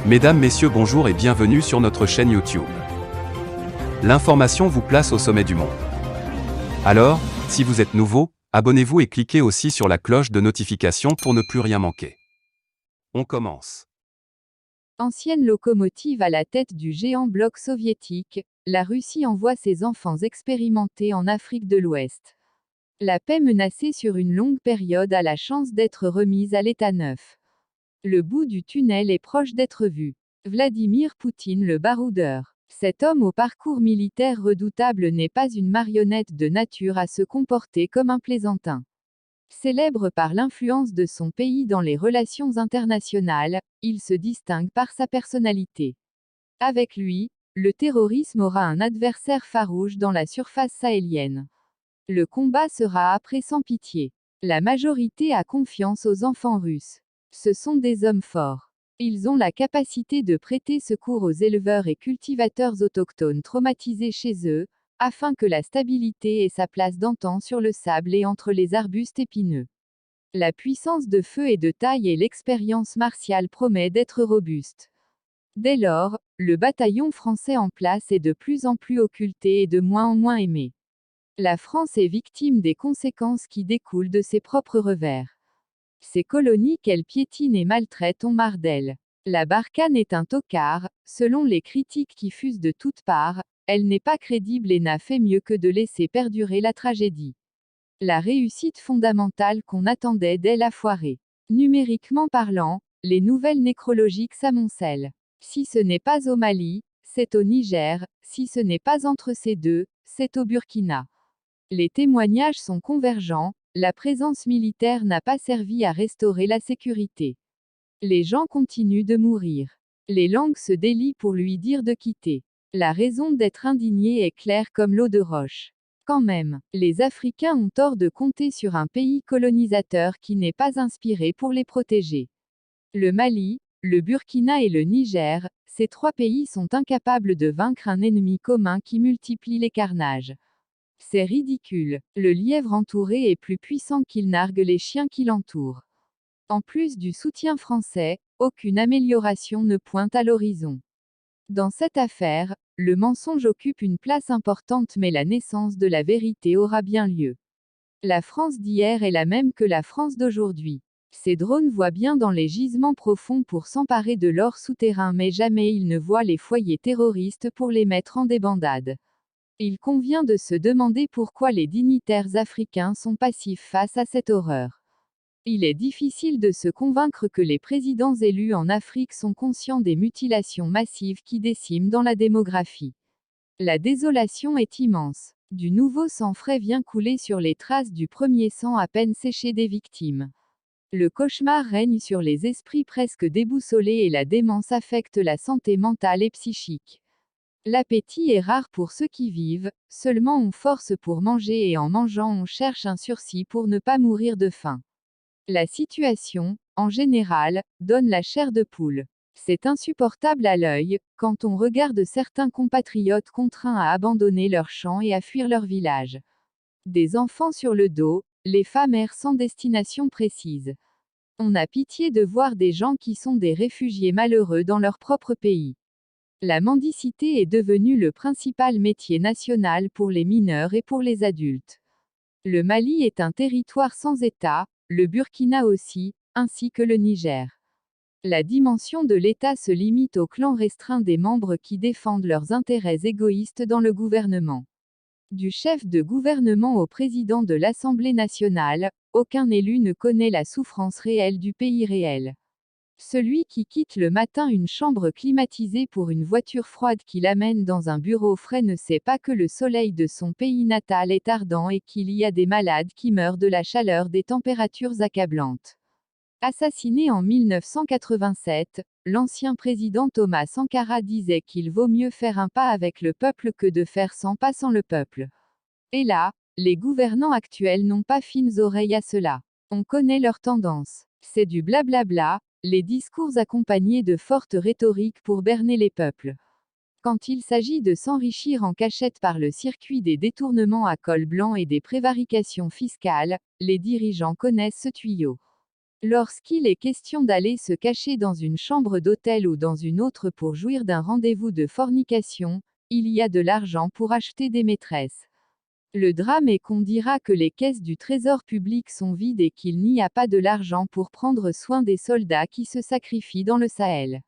Mesdames, Messieurs, bonjour et bienvenue sur notre chaîne YouTube. L'information vous place au sommet du monde. Alors, si vous êtes nouveau, abonnez-vous et cliquez aussi sur la cloche de notification pour ne plus rien manquer. On commence. Ancienne locomotive à la tête du géant bloc soviétique, la Russie envoie ses enfants expérimentés en Afrique de l'Ouest. La paix menacée sur une longue période a la chance d'être remise à l'état neuf. Le bout du tunnel est proche d'être vu. Vladimir Poutine le baroudeur. Cet homme au parcours militaire redoutable n'est pas une marionnette de nature à se comporter comme un plaisantin. Célèbre par l'influence de son pays dans les relations internationales, il se distingue par sa personnalité. Avec lui, le terrorisme aura un adversaire farouche dans la surface sahélienne. Le combat sera âpre sans pitié. La majorité a confiance aux enfants russes. Ce sont des hommes forts. Ils ont la capacité de prêter secours aux éleveurs et cultivateurs autochtones traumatisés chez eux, afin que la stabilité ait sa place d'antan sur le sable et entre les arbustes épineux. La puissance de feu et de taille et l'expérience martiale promet d'être robuste. Dès lors, le bataillon français en place est de plus en plus occulté et de moins en moins aimé. La France est victime des conséquences qui découlent de ses propres revers. Ces colonies qu'elle piétine et maltraite ont marre d'elle. La Barkhane est un tocard, selon les critiques qui fusent de toutes parts, elle n'est pas crédible et n'a fait mieux que de laisser perdurer la tragédie. La réussite fondamentale qu'on attendait d'elle a foiré. Numériquement parlant, les nouvelles nécrologiques s'amoncellent. Si ce n'est pas au Mali, c'est au Niger, si ce n'est pas entre ces deux, c'est au Burkina. Les témoignages sont convergents, la présence militaire n'a pas servi à restaurer la sécurité. Les gens continuent de mourir. Les langues se délient pour lui dire de quitter. La raison d'être indigné est claire comme l'eau de roche. Quand même, les Africains ont tort de compter sur un pays colonisateur qui n'est pas inspiré pour les protéger. Le Mali, le Burkina et le Niger, ces trois pays sont incapables de vaincre un ennemi commun qui multiplie les carnages. C'est ridicule, le lièvre entouré est plus puissant qu'il nargue les chiens qui l'entourent. En plus du soutien français, aucune amélioration ne pointe à l'horizon. Dans cette affaire, le mensonge occupe une place importante mais la naissance de la vérité aura bien lieu. La France d'hier est la même que la France d'aujourd'hui. Ces drones voient bien dans les gisements profonds pour s'emparer de l'or souterrain mais jamais ils ne voient les foyers terroristes pour les mettre en débandade. Il convient de se demander pourquoi les dignitaires africains sont passifs face à cette horreur. Il est difficile de se convaincre que les présidents élus en Afrique sont conscients des mutilations massives qui déciment dans la démographie. La désolation est immense. Du nouveau sang frais vient couler sur les traces du premier sang à peine séché des victimes. Le cauchemar règne sur les esprits presque déboussolés et la démence affecte la santé mentale et psychique. L'appétit est rare pour ceux qui vivent, seulement on force pour manger et en mangeant on cherche un sursis pour ne pas mourir de faim. La situation, en général, donne la chair de poule. C'est insupportable à l'œil, quand on regarde certains compatriotes contraints à abandonner leurs champs et à fuir leur village. Des enfants sur le dos, les femmes errent sans destination précise. On a pitié de voir des gens qui sont des réfugiés malheureux dans leur propre pays. La mendicité est devenue le principal métier national pour les mineurs et pour les adultes. Le Mali est un territoire sans État, le Burkina aussi, ainsi que le Niger. La dimension de l'État se limite au clan restreint des membres qui défendent leurs intérêts égoïstes dans le gouvernement. Du chef de gouvernement au président de l'Assemblée nationale, aucun élu ne connaît la souffrance réelle du pays réel. Celui qui quitte le matin une chambre climatisée pour une voiture froide qui l'amène dans un bureau frais ne sait pas que le soleil de son pays natal est ardent et qu'il y a des malades qui meurent de la chaleur des températures accablantes. Assassiné en 1987, l'ancien président Thomas Sankara disait qu'il vaut mieux faire un pas avec le peuple que de faire 100 pas sans le peuple. Et là, les gouvernants actuels n'ont pas fines oreilles à cela. On connaît leurs tendances. C'est du blablabla, les discours accompagnés de fortes rhétoriques pour berner les peuples. Quand il s'agit de s'enrichir en cachette par le circuit des détournements à col blanc et des prévarications fiscales, les dirigeants connaissent ce tuyau. Lorsqu'il est question d'aller se cacher dans une chambre d'hôtel ou dans une autre pour jouir d'un rendez-vous de fornication, il y a de l'argent pour acheter des maîtresses. Le drame est qu'on dira que les caisses du trésor public sont vides et qu'il n'y a pas de l'argent pour prendre soin des soldats qui se sacrifient dans le Sahel.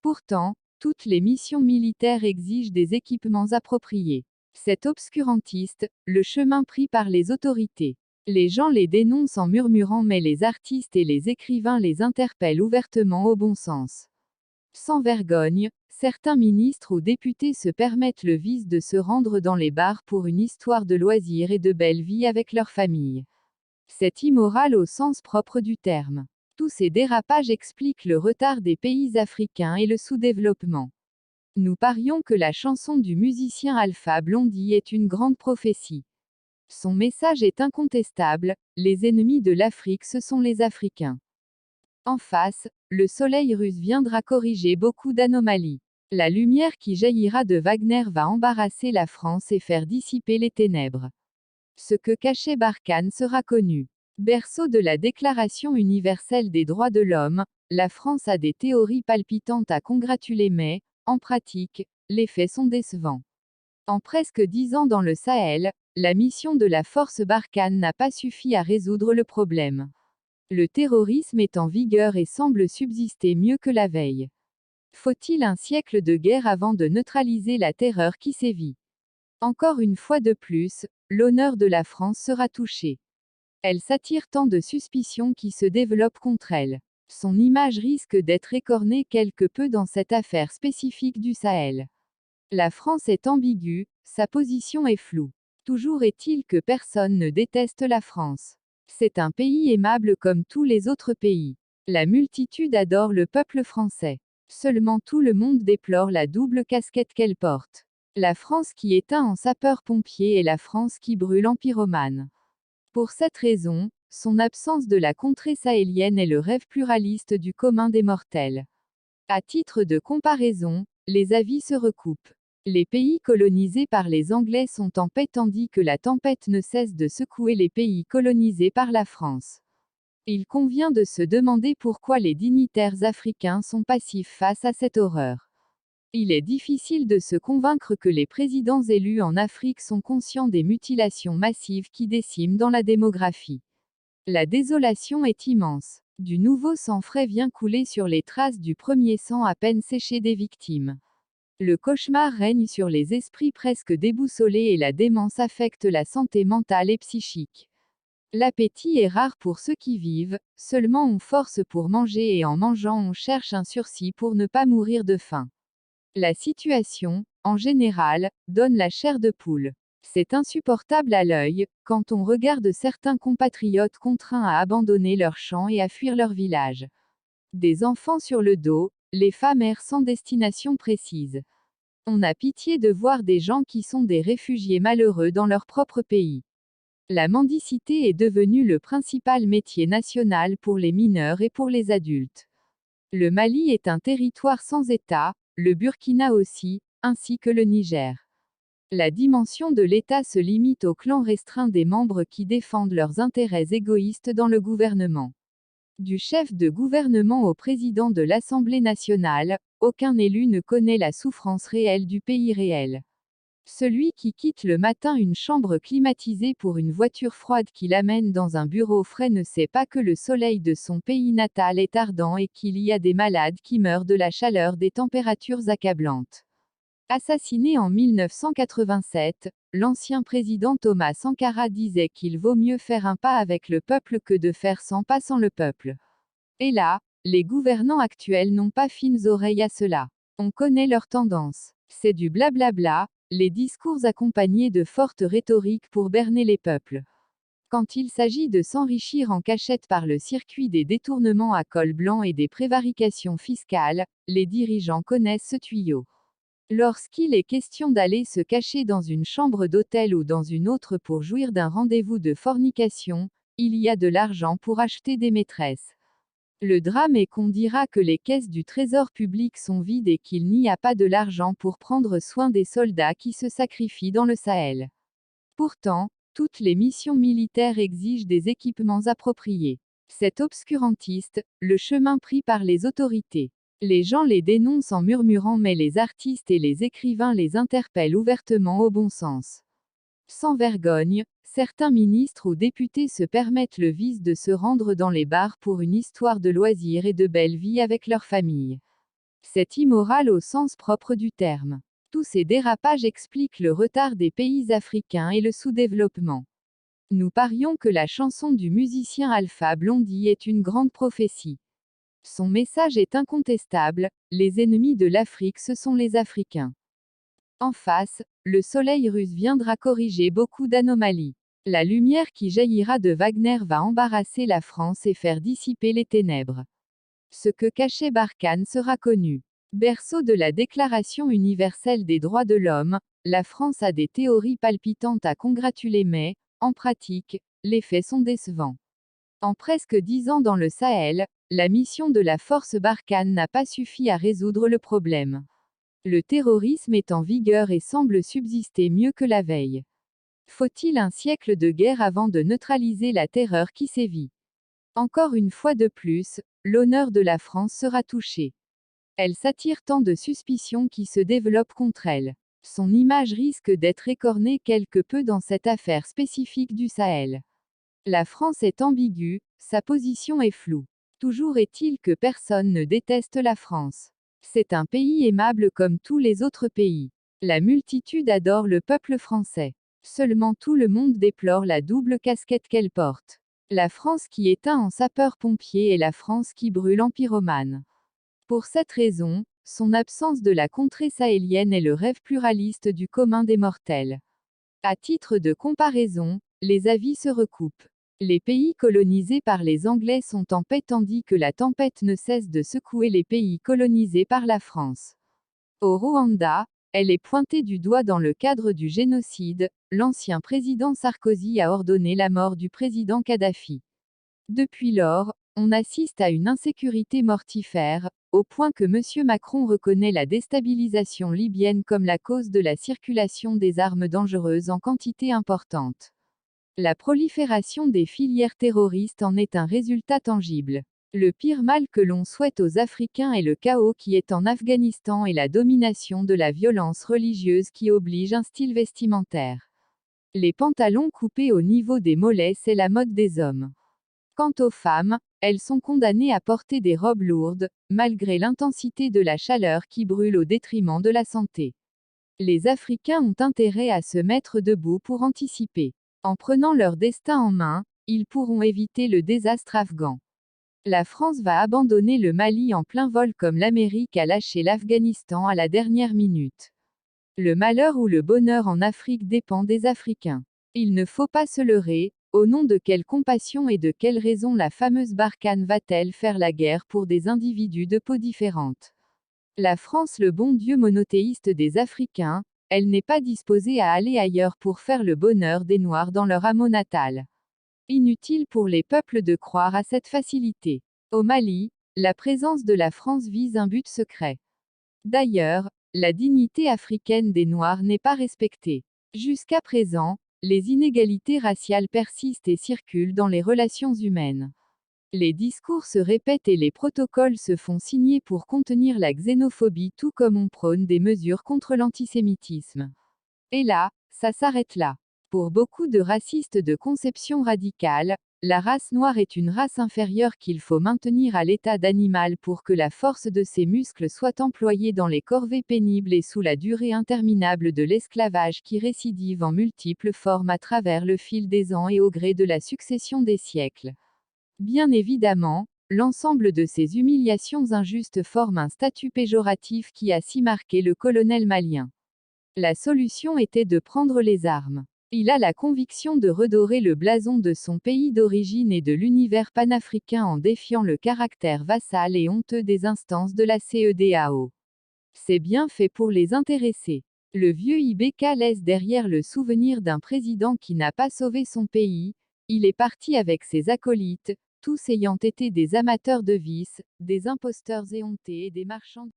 Pourtant, toutes les missions militaires exigent des équipements appropriés. C'est obscurantiste, le chemin pris par les autorités. Les gens les dénoncent en murmurant mais les artistes et les écrivains les interpellent ouvertement au bon sens. Sans vergogne, certains ministres ou députés se permettent le vice de se rendre dans les bars pour une histoire de loisirs et de belle vie avec leur famille. C'est immoral au sens propre du terme. Tous ces dérapages expliquent le retard des pays africains et le sous-développement. Nous parions que la chanson du musicien Alpha Blondy est une grande prophétie. Son message est incontestable, les ennemis de l'Afrique ce sont les Africains. En face, le soleil russe viendra corriger beaucoup d'anomalies. La lumière qui jaillira de Wagner va embarrasser la France et faire dissiper les ténèbres. Ce que cachait Barkhane sera connu. Berceau de la Déclaration universelle des droits de l'homme, la France a des théories palpitantes à congratuler mais, en pratique, les faits sont décevants. En presque 10 ans dans le Sahel, la mission de la force Barkhane n'a pas suffi à résoudre le problème. Le terrorisme est en vigueur et semble subsister mieux que la veille. Faut-il un siècle de guerre avant de neutraliser la terreur qui sévit? Encore une fois de plus, l'honneur de la France sera touché. Elle s'attire tant de suspicions qui se développent contre elle. Son image risque d'être écornée quelque peu dans cette affaire spécifique du Sahel. La France est ambiguë, sa position est floue. Toujours est-il que personne ne déteste la France. C'est un pays aimable comme tous les autres pays. La multitude adore le peuple français. Seulement tout le monde déplore la double casquette qu'elle porte. La France qui éteint en sapeur-pompier et la France qui brûle en pyromane. Pour cette raison, son absence de la contrée sahélienne est le rêve pluraliste du commun des mortels. À titre de comparaison, les avis se recoupent. Les pays colonisés par les Anglais sont en paix tandis que la tempête ne cesse de secouer les pays colonisés par la France. Il convient de se demander pourquoi les dignitaires africains sont passifs face à cette horreur. Il est difficile de se convaincre que les présidents élus en Afrique sont conscients des mutilations massives qui déciment dans la démographie. La désolation est immense. Du nouveau sang frais vient couler sur les traces du premier sang à peine séché des victimes. Le cauchemar règne sur les esprits presque déboussolés et la démence affecte la santé mentale et psychique. L'appétit est rare pour ceux qui vivent, seulement on force pour manger et en mangeant on cherche un sursis pour ne pas mourir de faim. La situation, en général, donne la chair de poule. C'est insupportable à l'œil, quand on regarde certains compatriotes contraints à abandonner leurs champs et à fuir leur village. Des enfants sur le dos, les femmes errent sans destination précise. On a pitié de voir des gens qui sont des réfugiés malheureux dans leur propre pays. La mendicité est devenue le principal métier national pour les mineurs et pour les adultes. Le Mali est un territoire sans État, le Burkina aussi, ainsi que le Niger. La dimension de l'État se limite au clan restreint des membres qui défendent leurs intérêts égoïstes dans le gouvernement. Du chef de gouvernement au président de l'Assemblée nationale, aucun élu ne connaît la souffrance réelle du pays réel. Celui qui quitte le matin une chambre climatisée pour une voiture froide qui l'amène dans un bureau frais ne sait pas que le soleil de son pays natal est ardent et qu'il y a des malades qui meurent de la chaleur des températures accablantes. Assassiné en 1987, l'ancien président Thomas Sankara disait qu'il vaut mieux faire un pas avec le peuple que de faire 100 pas sans le peuple. Et là, les gouvernants actuels n'ont pas fines oreilles à cela. On connaît leur tendance. C'est du blablabla, les discours accompagnés de fortes rhétoriques pour berner les peuples. Quand il s'agit de s'enrichir en cachette par le circuit des détournements à col blanc et des prévarications fiscales, les dirigeants connaissent ce tuyau. Lorsqu'il est question d'aller se cacher dans une chambre d'hôtel ou dans une autre pour jouir d'un rendez-vous de fornication, il y a de l'argent pour acheter des maîtresses. Le drame est qu'on dira que les caisses du trésor public sont vides et qu'il n'y a pas de l'argent pour prendre soin des soldats qui se sacrifient dans le Sahel. Pourtant, toutes les missions militaires exigent des équipements appropriés. C'est obscurantiste, le chemin pris par les autorités. Les gens les dénoncent en murmurant mais les artistes et les écrivains les interpellent ouvertement au bon sens. Sans vergogne, certains ministres ou députés se permettent le vice de se rendre dans les bars pour une histoire de loisirs et de belle vie avec leur famille. C'est immoral au sens propre du terme. Tous ces dérapages expliquent le retard des pays africains et le sous-développement. Nous parions que la chanson du musicien Alpha Blondy est une grande prophétie. Son message est incontestable, les ennemis de l'Afrique ce sont les Africains. En face, le soleil russe viendra corriger beaucoup d'anomalies. La lumière qui jaillira de Wagner va embarrasser la France et faire dissiper les ténèbres. Ce que cachait Barkhane sera connu. Berceau de la Déclaration universelle des droits de l'homme, la France a des théories palpitantes à congratuler mais, en pratique, les faits sont décevants. En presque 10 ans dans le Sahel, la mission de la force Barkhane n'a pas suffi à résoudre le problème. Le terrorisme est en vigueur et semble subsister mieux que la veille. Faut-il un siècle de guerre avant de neutraliser la terreur qui sévit? Encore une fois de plus, l'honneur de la France sera touché. Elle s'attire tant de suspicions qui se développent contre elle. Son image risque d'être écornée quelque peu dans cette affaire spécifique du Sahel. La France est ambiguë, sa position est floue. Toujours est-il que personne ne déteste la France. C'est un pays aimable comme tous les autres pays. La multitude adore le peuple français. Seulement tout le monde déplore la double casquette qu'elle porte. La France qui éteint en sapeur-pompier et la France qui brûle en pyromane. Pour cette raison, son absence de la contrée sahélienne est le rêve pluraliste du commun des mortels. À titre de comparaison, les avis se recoupent. Les pays colonisés par les Anglais sont en paix tandis que la tempête ne cesse de secouer les pays colonisés par la France. Au Rwanda, elle est pointée du doigt dans le cadre du génocide, l'ancien président Sarkozy a ordonné la mort du président Kadhafi. Depuis lors, on assiste à une insécurité mortifère, au point que M. Macron reconnaît la déstabilisation libyenne comme la cause de la circulation des armes dangereuses en quantité importante. La prolifération des filières terroristes en est un résultat tangible. Le pire mal que l'on souhaite aux Africains est le chaos qui est en Afghanistan et la domination de la violence religieuse qui oblige un style vestimentaire. Les pantalons coupés au niveau des mollets, c'est la mode des hommes. Quant aux femmes, elles sont condamnées à porter des robes lourdes, malgré l'intensité de la chaleur qui brûle au détriment de la santé. Les Africains ont intérêt à se mettre debout pour anticiper. En prenant leur destin en main, ils pourront éviter le désastre afghan. La France va abandonner le Mali en plein vol comme l'Amérique a lâché l'Afghanistan à la dernière minute. Le malheur ou le bonheur en Afrique dépend des Africains. Il ne faut pas se leurrer, au nom de quelle compassion et de quelle raison la fameuse Barkhane va-t-elle faire la guerre pour des individus de peau différente? La France, le bon Dieu monothéiste des Africains, elle n'est pas disposée à aller ailleurs pour faire le bonheur des Noirs dans leur hameau natal. Inutile pour les peuples de croire à cette facilité. Au Mali, la présence de la France vise un but secret. D'ailleurs, la dignité africaine des Noirs n'est pas respectée. Jusqu'à présent, les inégalités raciales persistent et circulent dans les relations humaines. Les discours se répètent et les protocoles se font signer pour contenir la xénophobie tout comme on prône des mesures contre l'antisémitisme. Et là, ça s'arrête là. Pour beaucoup de racistes de conception radicale, la race noire est une race inférieure qu'il faut maintenir à l'état d'animal pour que la force de ses muscles soit employée dans les corvées pénibles et sous la durée interminable de l'esclavage qui récidive en multiples formes à travers le fil des ans et au gré de la succession des siècles. Bien évidemment, l'ensemble de ces humiliations injustes forme un statut péjoratif qui a si marqué le colonel malien. La solution était de prendre les armes. Il a la conviction de redorer le blason de son pays d'origine et de l'univers panafricain en défiant le caractère vassal et honteux des instances de la CEDEAO. C'est bien fait pour les intéresser. Le vieux Ibeka laisse derrière le souvenir d'un président qui n'a pas sauvé son pays. Il est parti avec ses acolytes, tous ayant été des amateurs de vices, des imposteurs éhontés et des marchands